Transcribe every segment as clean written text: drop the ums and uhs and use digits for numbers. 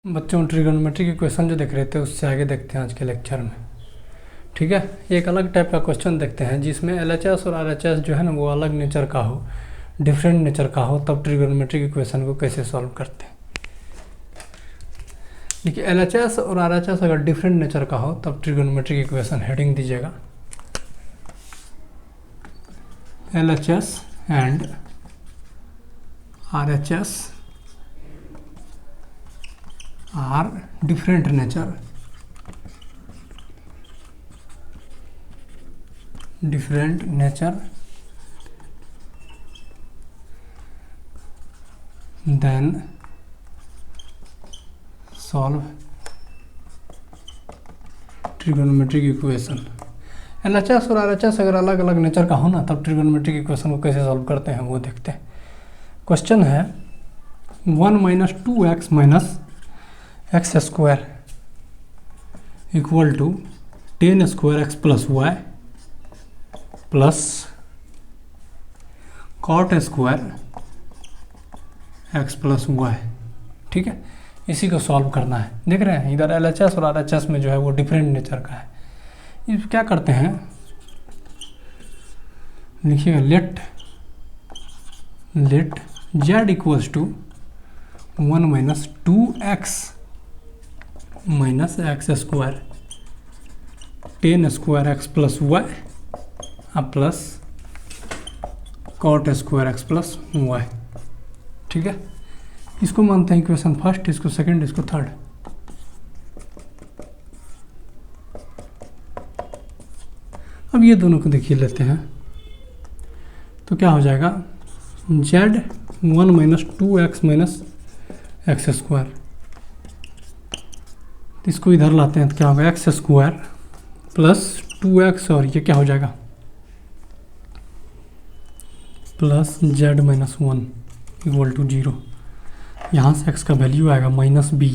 बच्चों ट्रिगोनोमेट्री के क्वेश्चन जो देख रहे थे उससे आगे देखते हैं आज के लेक्चर में। ठीक है, एक अलग टाइप का क्वेश्चन देखते हैं जिसमें एलएचएस और आरएचएस जो है ना वो अलग नेचर का हो, डिफरेंट नेचर का हो, तब ट्रिगोनोमेट्री के क्वेश्चन को कैसे सॉल्व करते हैं। देखिए एलएचएस और आरएचएस अगर डिफरेंट नेचर का हो तब ट्रिगोनोमेट्री के क्वेश्चन हेडिंग दीजिएगा LHS and RHS are different nature, then solve trigonometric equation। LHS और आरएचएस अगर अलग अलग नेचर का हो ना तब ट्रिगोनोमेट्री के क्वेश्चन को कैसे सॉल्व करते हैं वो देखते हैं। क्वेश्चन है 1 minus 2x minus x square equal to 10 square x plus y plus cot square x plus y. ठीक है, इसी को सॉल्व करना है। देख रहे हैं इधर एलएचएस और आरएचएस में जो है वो डिफरेंट नेचर का है। ये क्या करते हैं, लिखिएगा let z equals to 1 minus 2x minus x square 10 square x plus y plus cot square x plus y. ठीक है, इसको मानते हैं इक्वेशन फर्स्ट, इसको सेकंड, इसको थर्ड। अब ये दोनों को देखिए लेते हैं तो क्या हो जाएगा, Z 1 minus 2x minus x square, इसको इधर लाते हैं तो क्या होगा एक्स स्क्वायर प्लस 2x और ये क्या हो जाएगा plus z minus 1 equal to 0। यहाँ से x का वैल्यू आएगा minus b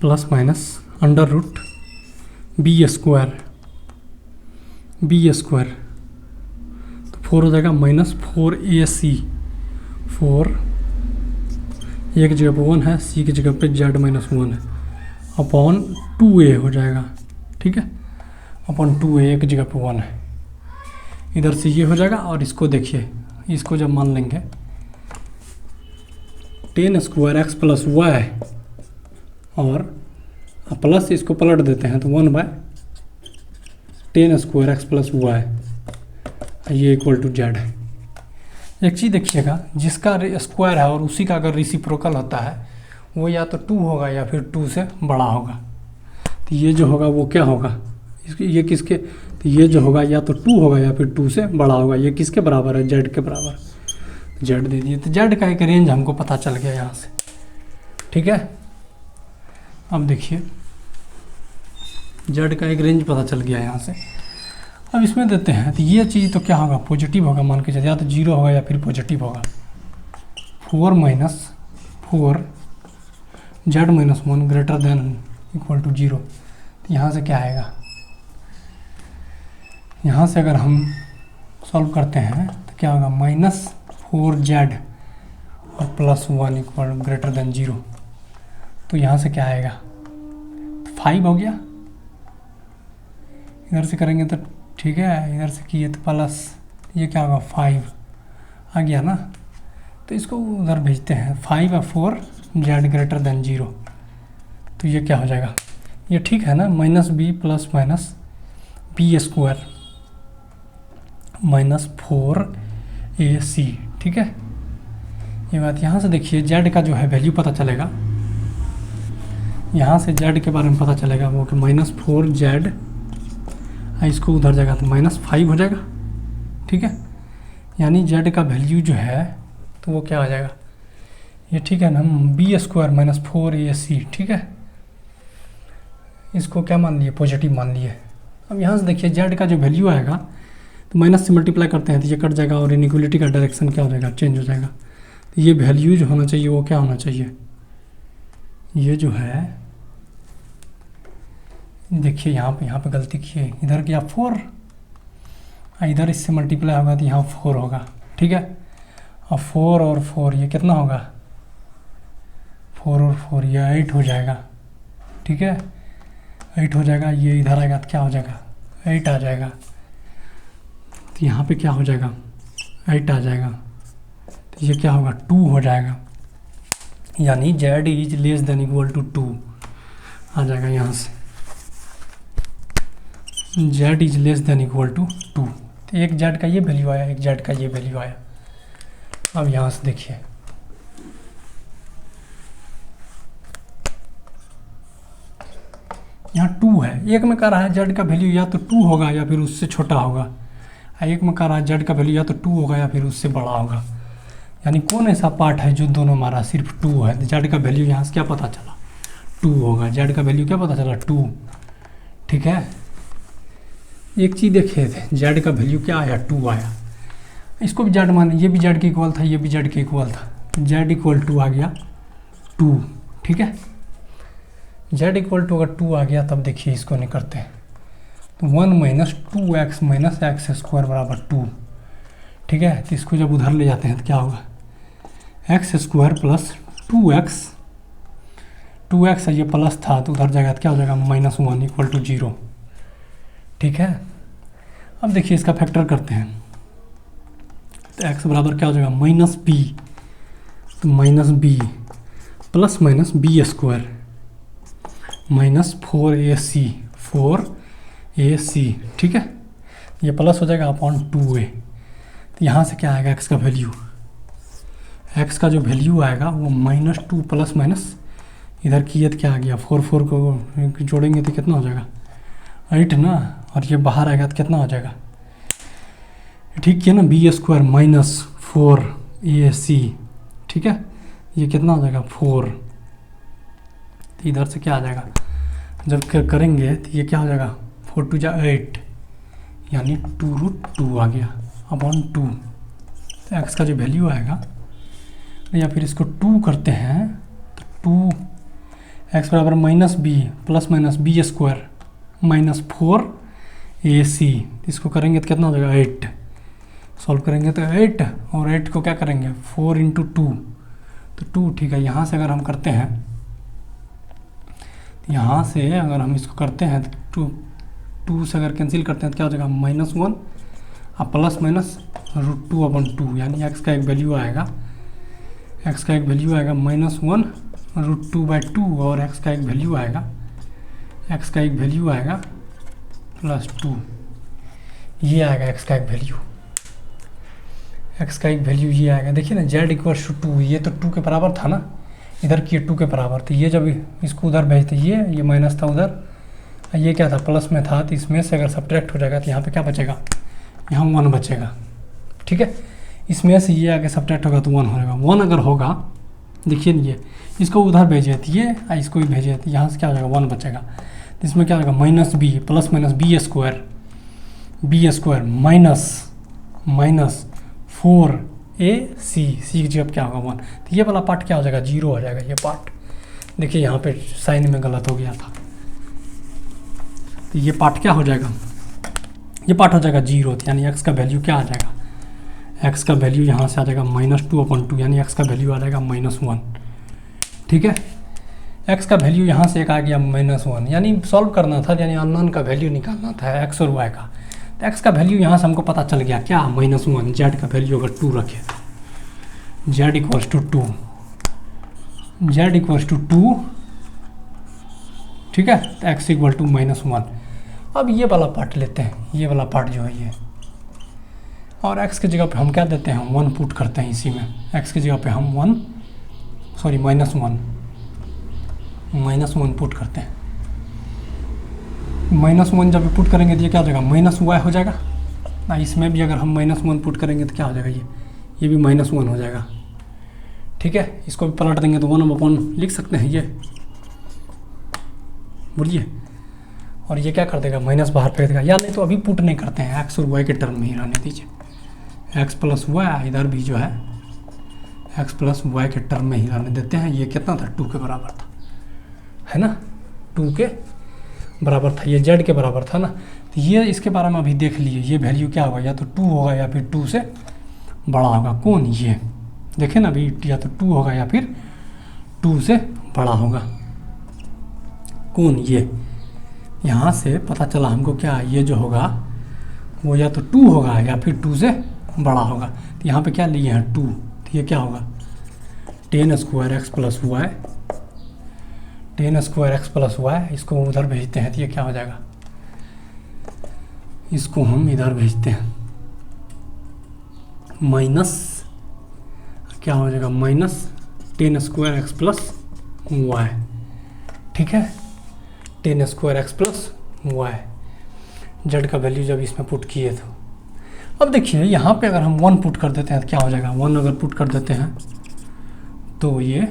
plus minus under root B square तो 4 हो जाएगा माइनस 4ac, 4 एक जगह पे 1 है, सी की जगह पे जेड माइनस 1 है अपॉन 2a हो जाएगा। ठीक है, अपॉन 2a एक जगह पे 1 है, इधर से ये हो जाएगा। और इसको देखिए, इसको जब मान लेंगे 10 स्क्वायर एक्स प्लस वाई और प्लस इसको पलट देते हैं तो 1 by 10 square x plus y ये इक्वल टू जेड है। एक चीज़ देखिएगा, जिसका स्क्वायर है और उसी का अगर रेसिप्रोकल होता है वो या तो 2 होगा या फिर 2 से बड़ा होगा। तो ये जो होगा वो क्या होगा, ये किसके, तो ये जो होगा या तो 2 होगा या फिर 2 से बड़ा होगा। ये किसके बराबर है, जेड के बराबर, जेड दे दिए। तो जेड का एक रेंज हमको पता चल गया यहाँ से। ठीक है, अब देखिए जेड का एक रेंज पता चल गया यहाँ से। अब इसमें देते हैं तो ये चीज़ तो क्या होगा, पॉजिटिव होगा, मान के चलिए या तो 0 होगा या फिर पॉजिटिव होगा। 4 minus 4 z minus 1 greater than equal to 0। तो यहाँ से क्या आएगा, यहाँ से अगर हम सॉल्व करते हैं तो क्या होगा माइनस 4 जेड और प्लस 1 इक्वल ग्रेटर देन 0। तो यहाँ से क्या आएगा, 5 हो गया। इधर से करेंगे तो ठीक है, इधर से किए तो प्लस ये क्या होगा 5 आ गया ना। तो इसको उधर भेजते हैं 5 और 4 जेड ग्रेटर देन 0। तो ये क्या हो जाएगा, ये ठीक है ना, minus B plus minus B square minus 4ac। ठीक है, ये बात यहाँ से देखिए जेड का जो है वैल्यू पता चलेगा, यहाँ से जेड के बारे में पता चलेगा वो कि माइनस 4 जेड, इसको उधर जाएगा तो माइनस 5 हो जाएगा। ठीक है, यानी जेड का वैल्यू जो है तो वो क्या हो जाएगा, ये ठीक है ना, बी स्क्वायर माइनस 4ac। ठीक है, इसको क्या मान लिए, पॉजिटिव मान लिए। अब यहाँ से देखिए जेड का जो वैल्यू आएगा तो माइनस से मल्टीप्लाई करते हैं तो ये कट जाएगा और इनइक्वलिटी का डायरेक्शन क्या हो जाएगा, चेंज हो जाएगा। तो ये वैल्यू जो होना चाहिए वो क्या होना चाहिए, ये जो है देखिए यहाँ पे गलती की है, इधर किया 4 इधर इससे मल्टीप्लाई होगा तो यहाँ 4 होगा। ठीक है, अब 4 और 4 ये कितना होगा 4 और 4 ये 8 हो जाएगा, ठीक है 8 हो जाएगा। ये इधर आएगा तो क्या हो जाएगा 8 आ जाएगा, तो यहाँ पे क्या हो जाएगा 8 आ जाएगा, तो ये क्या होगा 2 हो जाएगा, यानी z is less than equal to 2 आ जाएगा यहाँ से, z is less than equal to 2। तो एक z का ये वैल्यू आया, एक z का ये वैल्यू आया। अब यहाँ से देखिए यहाँ 2 है, एक में कह रहा है z का वैल्यू या तो 2 होगा या फिर उससे छोटा होगा, एक में कह रहा है z का वैल्यू या तो 2 होगा या फिर उससे बड़ा होगा। यानी कौन ऐसा पार्ट है जो दोनों हमारा सिर्फ 2 है, तो z का वैल्यू यहाँ से क्या पता चला 2 होगा, z का वैल्यू क्या पता चला 2, ठीक है। एक चीज़ देखे थे z का वैल्यू क्या आया 2 आया, इसको भी z माने, ये भी z के इक्वल था, ये भी z के इक्वल था, z इक्वल 2 आ गया 2, ठीक है। z इक्वल टू अगर 2 आ गया तब देखिए इसको नहीं करते हैं, तो 1 minus 2x minus x square बराबर 2, ठीक है। तो इसको जब उधर ले जाते हैं तो क्या होगा एक्स स्क्वायर प्लस 2x ये प्लस था तो उधर जाएगा तो क्या हो जाएगा -1 इक्वल टू 0, ठीक है। अब देखिए इसका फैक्टर करते हैं, तो x बराबर क्या हो जाएगा -b, तो -b plus minus B square minus 4ac, ठीक है। ये प्लस हो जाएगा अपॉन 2a, तो यहाँ से क्या आएगा x का वैल्यू, x का जो वैल्यू आएगा वो -2 प्लस माइनस इधर की तो क्या आ गया 4 को जोड़ेंगे तो कितना हो जाएगा 8 ना, और ये बाहर आएगा तो कितना हो जाएगा, ठीक है ना, बी स्क्वायर माइनस 4ac, ठीक है। ये कितना हो जाएगा 4, तो इधर से क्या आ जाएगा जब करेंगे तो ये क्या हो जाएगा 4 2 जा 8, यानी 2√2 आ गया अपॉन 2। तो x का जो वैल्यू आएगा, या फिर इसको 2 करते हैं तो 2x बराबर -b plus minus B square minus 4ac, इसको करेंगे तो कितना हो जाएगा 8, सॉल्व करेंगे तो 8, और 8 को क्या करेंगे 4 × 2, तो 2, ठीक है। यहाँ से अगर हम करते हैं, यहाँ से अगर हम इसको करते हैं तो 2 से अगर कैंसिल करते हैं तो क्या हो जाएगा -1 और प्लस माइनस √2/2, यानी x का एक वैल्यू आएगा, x का एक वैल्यू आएगा -1√2/2, और x का एक वैल्यू आएगा, x का एक वैल्यू आएगा +2, ये आएगा x का एक वैल्यू, x का एक वैल्यू ये आएगा। देखिए ना z इक्वल टू 2, ये तो 2 के बराबर था ना, इधर की 2 के बराबर, तो ये जब इसको उधर भेजते ये माइनस था उधर, ये क्या था प्लस में था, तो इसमें से अगर सब्ट्रैक्ट हो जाएगा तो यहाँ पे क्या बचेगा, यहाँ 1 बचेगा, ठीक है। इसमें से ये आगे सब्ट्रैक्ट होगा तो 1 हो जाएगा, 1 अगर होगा, देखिए ये इसको उधर भेजिए तो ये इसको भी भेजिए तो यहाँ से क्या हो जाएगा 1 बचेगा, तो इसमें क्या होगा -b plus minus B square minus 4ac, C की जगह क्या होगा 1, तो ये वाला पार्ट क्या हो जाएगा 0 हो जाएगा। ये पार्ट देखिए यहाँ पे साइन में गलत हो गया था, तो ये पार्ट क्या हो जाएगा, ये पार्ट हो जाएगा 0, यानी x का वैल्यू क्या आ जाएगा, x का वैल्यू यहाँ से आ जाएगा -2/2, यानी x का वैल्यू आ जाएगा -1, ठीक है। x का वैल्यू यहाँ से एक आ गया -1, यानी सॉल्व करना था, यानी अननोन का वैल्यू निकालना था x और y का, तो x का वैल्यू यहाँ से हमको पता चल गया क्या -1, z का वैल्यू अगर 2 रखे, z इक्वल्स टू 2, ठीक है, तो x इक्वल टू -1। अब ये वाला पार्ट लेते हैं, ये वाला पार्ट जो है ये, और x की जगह पे हम क्या देते हैं 1 पुट करते हैं इसी में, x की जगह पे हम -1 पुट करते हैं, -1 जब पुट करेंगे तो ये क्या हो जाएगा -y हो जाएगा ना, इसमें भी अगर हम -1 पुट करेंगे तो क्या हो जाएगा ये भी -1 हो जाएगा, ठीक है। इसको भी पलट देंगे तो 1/, लिख सकते हैं ये, बोलिए, और ये क्या कर देगा माइनस बाहर फेंक देगा, या नहीं तो अभी पुट नहीं करते हैं, x और y के टर्म में ही रहने दीजिए, x प्लस वाई, इधर भी जो है x प्लस वाई के टर्म में ही रहने देते हैं। ये कितना था 2 के बराबर था, है ना, 2 के बराबर था, ये z के बराबर था ना, तो ये इसके बारे में अभी देख लीजिए, ये वैल्यू क्या होगा, या तो 2 होगा या फिर 2 से बड़ा होगा, कौन, ये देखें ना अभी, या तो 2 होगा या फिर 2 से बड़ा होगा। कौन? ये। यहाँ से पता चला हमको क्या, ये जो होगा वो या तो 2 होगा या फिर 2 से बड़ा होगा। तो यहाँ पे क्या लिए हैं 2, तो ये क्या होगा 10 square x plus y, 10 square x plus y. इसको उधर भेजते हैं तो ये क्या हो जाएगा, इसको हम इधर भेजते हैं, माइनस क्या हो जाएगा minus 10 square x plus y. ठीक है, 10 square x plus y, z का वैल्यू जब इसमें पुट किए तो अब देखिए यहाँ पे अगर हम 1 पुट कर देते हैं तो क्या हो जाएगा, 1 अगर पुट कर देते हैं तो ये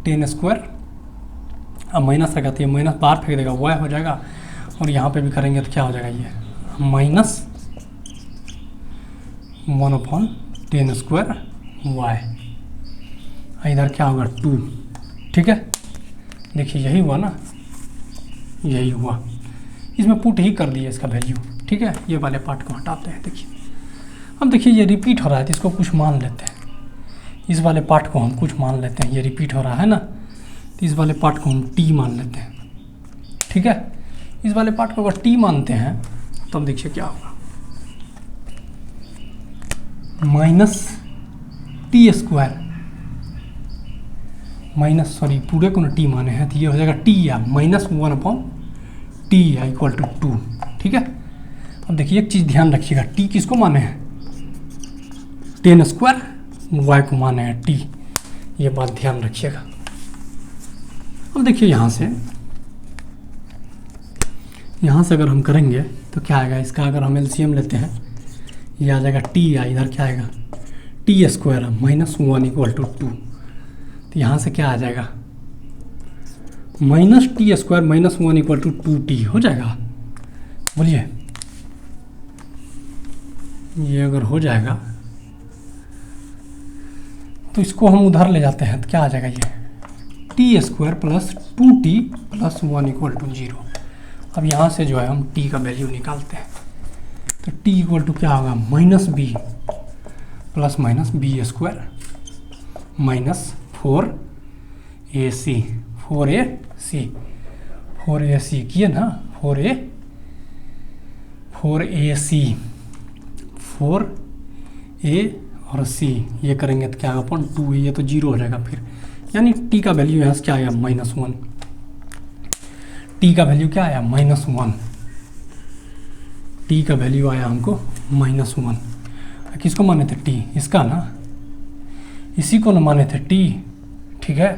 10 स्क्वायर, अब माइनस रहेगा तो ये माइनस बाहर फेंक देगा, वाई हो जाएगा। और यहाँ पे भी करेंगे तो क्या हो जाएगा, ये माइनस 1/10 स्क्वायर वाई। इधर क्या होगा 2। ठीक है, देखिए यही हुआ ना, यही हुआ, इसमें पुट ही कर दिया इसका वैल्यू। ठीक है, ये वाले पार्ट को हटाते हैं। देखिए अब देखिए ये रिपीट हो रहा है तो इसको कुछ मान लेते हैं, इस वाले पार्ट को हम कुछ मान लेते हैं, ये रिपीट हो रहा है ना, तो इस वाले पार्ट को हम टी मान लेते हैं। ठीक है, इस वाले पार्ट को अगर टी मानते हैं तो अब देखिए क्या होगा, minus T square, minus sorry पूरे को ना टी माने हैं तो ये हो जाएगा टी या माइनस 1/t इक्वल टू 2। ठीक है, अब देखिए एक चीज़ ध्यान रखिएगा, टी किसको माने हैं 10 स्क्वायर, वाई को माने हैं टी, ये बात ध्यान रखिएगा। अब देखिए यहाँ से अगर हम करेंगे तो क्या आएगा, इसका अगर हम एलसीएम लेते हैं ये आ जाएगा टी, या इधर क्या आएगा T square minus 1 equal to 2। तो यहाँ से क्या आ जाएगा minus T square minus 1 equal to 2t हो जाएगा। बोलिए ये अगर हो जाएगा तो इसको हम उधर ले जाते हैं तो क्या आ जाएगा, ये T square plus 2t plus 1 equal to 0। अब यहाँ से जो है हम t का वैल्यू निकालते हैं तो t इक्वल टू क्या होगा minus B plus minus B square minus 4ac 4ac किए ना, 4ac 4a और c ये करेंगे तो क्या होगा अपॉन 2, ये तो 0 हो जाएगा फिर, यानी t का वैल्यू यहाँ से क्या आया -1, t का वैल्यू क्या आया -1, t का वैल्यू आया हमको -1। किसको माने थे t, इसका ना, इसी को ना माने थे t। ठीक है,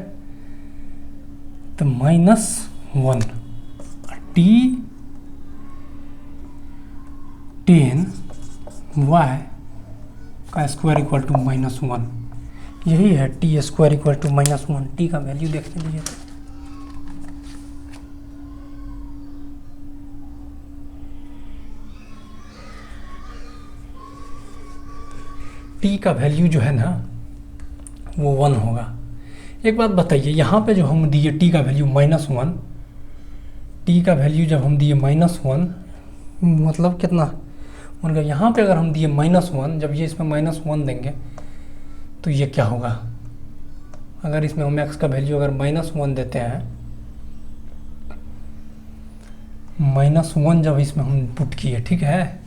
तो -1 t 10 y का स्क्वायर इक्वल टू -1, यही है T square equal to -1। T का वैल्यू देख लीजिए, टी का वैल्यू जो है ना वो 1 होगा। एक बात बताइए, यहाँ पे जो हम दिए टी का वैल्यू -1, टी का वैल्यू जब हम दिए -1 मतलब कितना, मतलब यहाँ पे अगर हम दिए -1, जब ये इसमें -1 देंगे तो ये क्या होगा, अगर इसमें हम x का वैल्यू अगर -1 देते हैं, -1 जब इसमें हम पुट किए, ठीक है,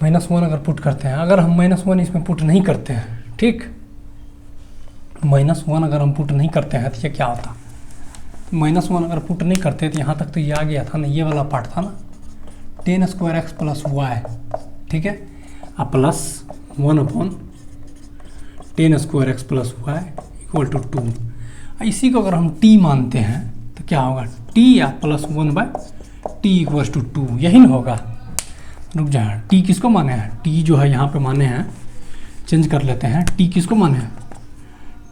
-1 अगर पुट करते हैं, अगर हम -1 इसमें पुट नहीं करते हैं, ठीक, -1 अगर हम पुट नहीं करते हैं तो ये क्या होता, -1 अगर पुट नहीं करते तो यहाँ तक तो ये आ गया था ना, ये वाला पार्ट था ना 10 स्क्वायर एक्स प्लस वाई। ठीक है, अब plus 1/10 square x plus y equal to 2। इसी को अगर हम t मानते हैं तो क्या होगा, t या प्लस 1/t इक्वल टू 2, यही ना होगा। रुक जाए, t किसको माने हैं, t जो है यहाँ पे माने हैं, चेंज कर लेते हैं, t किसको माने हैं,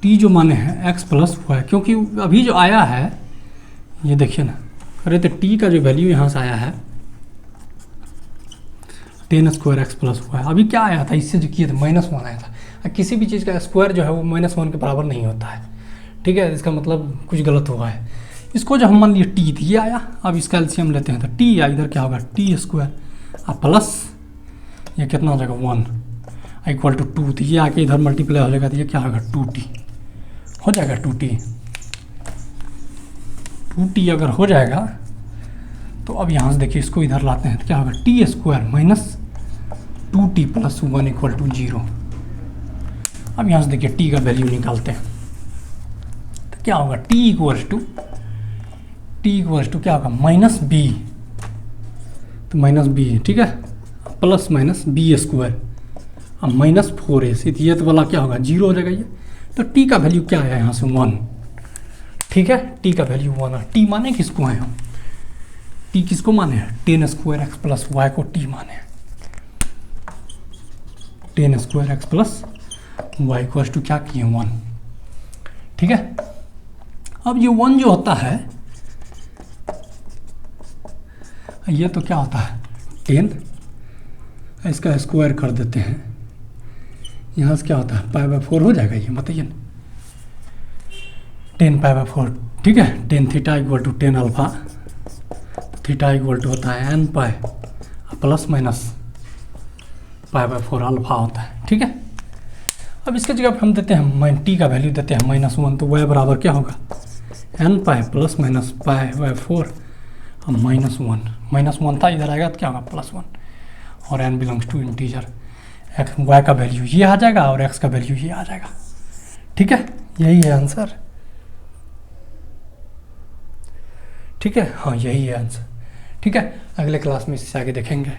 t जो माने हैं x प्लस वाई, क्योंकि अभी जो आया है ये देखिए ना, अरे तो t का जो वैल्यू यहाँ से आया है 10 स्क्वायर एक्स प्लस वाई, अभी क्या आया था, इससे जो किए थे -1 आया था। किसी भी चीज़ का स्क्वायर जो है वो -1 के बराबर नहीं होता है, ठीक है, इसका मतलब कुछ गलत हुआ है। इसको जब हम मान लिए टी थी, ये आया, अब इसका एलसीएम लेते हैं तो टी या इधर क्या होगा टी स्क्वायर अब प्लस ये कितना हो जाएगा 1 इक्वल टू 2, तो ये आके इधर मल्टीप्लाई हो जाएगा तो ये क्या होगा 2t हो जाएगा 2t। 2t अगर हो जाएगा तो अब यहाँ से देखिए इसको इधर लाते हैं तो क्या होगा T square minus 2t plus 1 equal to 0। अब यहाँ से देखिए t का वैल्यू निकालते हैं तो क्या होगा t इक्वल्स टू क्या होगा माइनस बी, तो माइनस बी ठीक है, प्लस माइनस बी स्क्वायर अब माइनस 4a, ये तो वाला क्या होगा 0 हो जाएगा ये। तो t का वैल्यू क्या है यहाँ से 1, ठीक है, t का वैल्यू 1 है। t माने किसको है हम, t किसको माने हैं 10 स्क्वायर एक्स प्लस वाई को t माने हैं, 10 square x plus y equals to क्या किए 1, ठीक है। अब ये 1 जो होता है ये तो क्या होता है 10, इसका स्क्वायर कर देते हैं, यहाँ से क्या होता है पाई बाय 4 हो जाएगा ये, बताइए ना 10 पाई बाय 4, ठीक है। 10 theta equal to 10 alpha, theta equal to होता है n pi plus minus pi by 4 alpha होता है, ठीक है। अब इसके जगह पर हम देते हैं t का वैल्यू देते हैं -1, तो y बराबर क्या होगा n pi plus minus pi by 4 -1 था, इधर आएगा तो क्या होगा +1, और n belongs to integer, y का वैल्यू ये आ जाएगा और x का वैल्यू ये आ जाएगा, ठीक है। यही है आंसर, ठीक है, हाँ यही है आंसर, ठीक है। अगले क्लास में इससे आगे देखेंगे।